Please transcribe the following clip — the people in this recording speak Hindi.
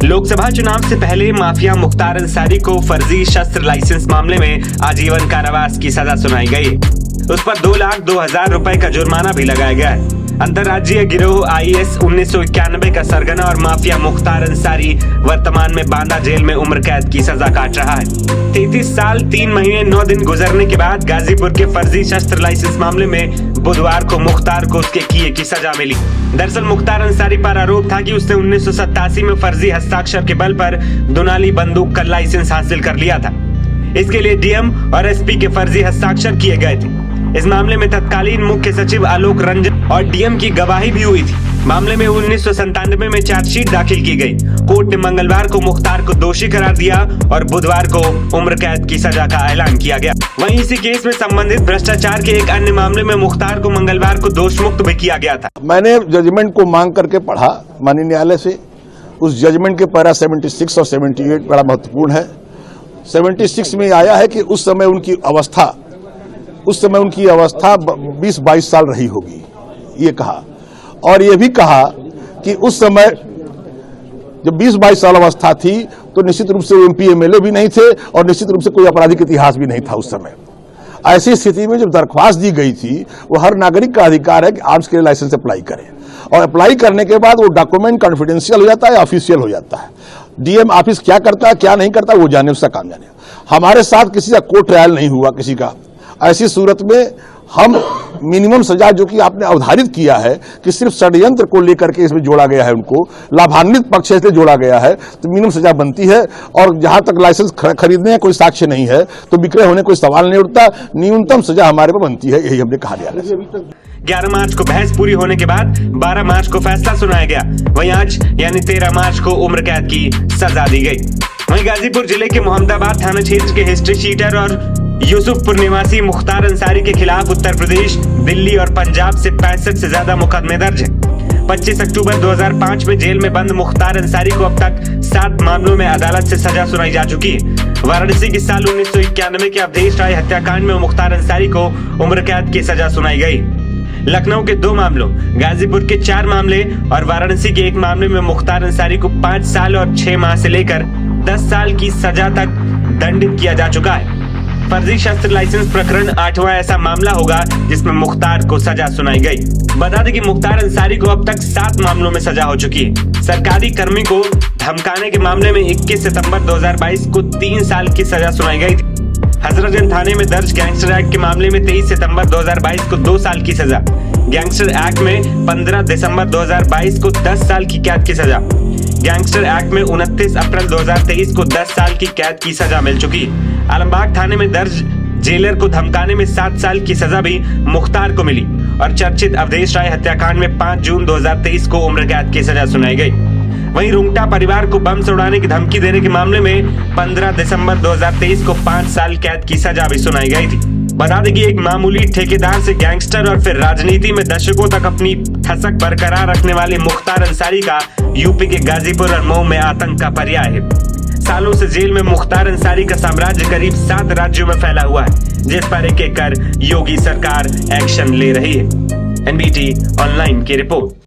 लोकसभा चुनाव से पहले माफिया मुख्तार अंसारी को फर्जी शस्त्र लाइसेंस मामले में आजीवन कारावास की सजा सुनाई गई। उस पर 2,02,000 रुपए का जुर्माना भी लगाया गया है। अंतर्राज्यीय गिरोह IS 1991 का सरगना और माफिया मुख्तार अंसारी वर्तमान में बांदा जेल में उम्र कैद की सजा काट रहा है। 33 साल 3 महीने 9 दिन गुजरने के बाद गाजीपुर के फर्जी शस्त्र लाइसेंस मामले में बुधवार को मुख्तार को उसके किए की सजा मिली। दरअसल मुख्तार अंसारी पर आरोप था कि उसने 1987 में फर्जी हस्ताक्षर के बल पर दुनाली बंदूक का लाइसेंस हासिल कर लिया था। इसके लिए DM और SP के फर्जी हस्ताक्षर किए गए थे। इस मामले में तत्कालीन मुख्य सचिव आलोक रंजन और DM की गवाही भी हुई थी। मामले में 1997 में चार्जशीट दाखिल की गई। कोर्ट ने मंगलवार को मुख्तार को दोषी करार दिया और बुधवार को उम्र कैद की सजा का ऐलान किया गया। वहीं इसी केस में संबंधित भ्रष्टाचार के एक अन्य मामले में मुख्तार को मंगलवार को दोष मुक्त भी किया गया था। मैंने जजमेंट को मांग करके पढ़ा माननीय न्यायालय से। उस जजमेंट के पैरा 76 और 78 बड़ा महत्वपूर्ण है। 76 में आया है कि उस समय उनकी अवस्था 20-22 साल रही होगी, ये कहा। और ये भी कहा कि उस समय जब 20-22 साल अवस्था थी तो निश्चित रूप से MP MLA भी नहीं थे और निश्चित रूप से कोई आपराधिक इतिहास भी नहीं था उस समय। ऐसी स्थिति में जब दरख्वास्त दी गई थी, वो हर नागरिक का अधिकार है कि आर्म्स के लिए लाइसेंस अप्लाई करे और अप्लाई करने के बाद वो डॉक्यूमेंट कॉन्फिडेंशियल हो जाता है, ऑफिशियल हो जाता है। DM ऑफिस क्या करता है क्या नहीं करता वो जाने, उसका काम जाने। हमारे साथ किसी का कोर्ट ट्रायल नहीं हुआ किसी का। ऐसी सूरत में हम मिनिमम सजा जो कि आपने अवधारित किया है कि सिर्फ षड्यंत्र को लेकर के इसमें जोड़ा गया है, उनको लाभान्वित पक्ष से जोड़ा गया है, तो मिनिमम सजा बनती है। और जहां तक लाइसेंस खरीदने का कोई साक्ष्य नहीं है तो विक्रय होने कोई सवाल नहीं उठता। न्यूनतम सजा हमारे पर बनती है, यही हमने कहा न्यायालय से। 11 मार्च को बहस पूरी होने के बाद 12 मार्च को फैसला सुनाया गया। वहीं आज यानी 13 मार्च को उम्र कैद की सजा दी गई। वहीं गाजीपुर जिले के मोहम्मदाबाद थाना क्षेत्र के हिस्ट्री शीटर और यूसुफपुर निवासी मुख्तार अंसारी के खिलाफ उत्तर प्रदेश, दिल्ली और पंजाब से 65 से ज्यादा मुकदमे दर्ज हैं। 25 अक्टूबर 2005 में जेल में बंद मुख्तार अंसारी को अब तक 7 मामलों में अदालत से सजा सुनाई जा चुकी है। वाराणसी की साल 1991 के अवधेश राय हत्याकांड में मुख्तार अंसारी को उम्र कैद की सजा सुनाई गई। लखनऊ के 2 मामलों, गाजीपुर के 4 मामले और वाराणसी के 1 मामले में मुख्तार अंसारी को 5 साल और 6 माह से लेकर 10 साल की सजा तक दंडित किया जा चुका है। फर्जी शस्त्र लाइसेंस प्रकरण 8वां ऐसा मामला होगा जिसमें मुख्तार को सजा सुनाई गई। बता दें कि मुख्तार अंसारी को अब तक 7 मामलों में सजा हो चुकी है। सरकारी कर्मी को धमकाने के मामले में 21 सितंबर 2022 को 3 साल की सजा सुनाई गई थी। हजरतगंज थाने में दर्ज गैंगस्टर एक्ट के मामले में 23 सितंबर 2022 को 2 साल की सजा। गैंगस्टर एक्ट में 15 दिसंबर 2022 को 10 साल की कैद की सजा। गैंगस्टर एक्ट में 29 अप्रैल 2023 को 10 साल की कैद की सजा मिल चुकी। आलमबाग थाने में दर्ज जेलर को धमकाने में 7 साल की सजा भी मुख्तार को मिली और चर्चित अवधेश राय हत्याकांड में 5 जून 2023 को उम्र कैद की सजा सुनाई गई। वहीं रुंगटा परिवार को बम से उड़ाने की धमकी देने के मामले में 15 दिसंबर 2023 को 5 साल कैद की सजा भी सुनाई गई थी। बता दें कि एक मामूली ठेकेदार से गैंगस्टर और फिर राजनीति में दशकों तक अपनी ठसक बरकरार रखने वाले मुख्तार अंसारी का यूपी के गाजीपुर और मऊ में आतंक का पर्याय है। सालों से जेल में मुख्तार अंसारी का साम्राज्य करीब 7 राज्यों में फैला हुआ है, जिस पर एक एक कर योगी सरकार एक्शन ले रही है। NBT ऑनलाइन की रिपोर्ट।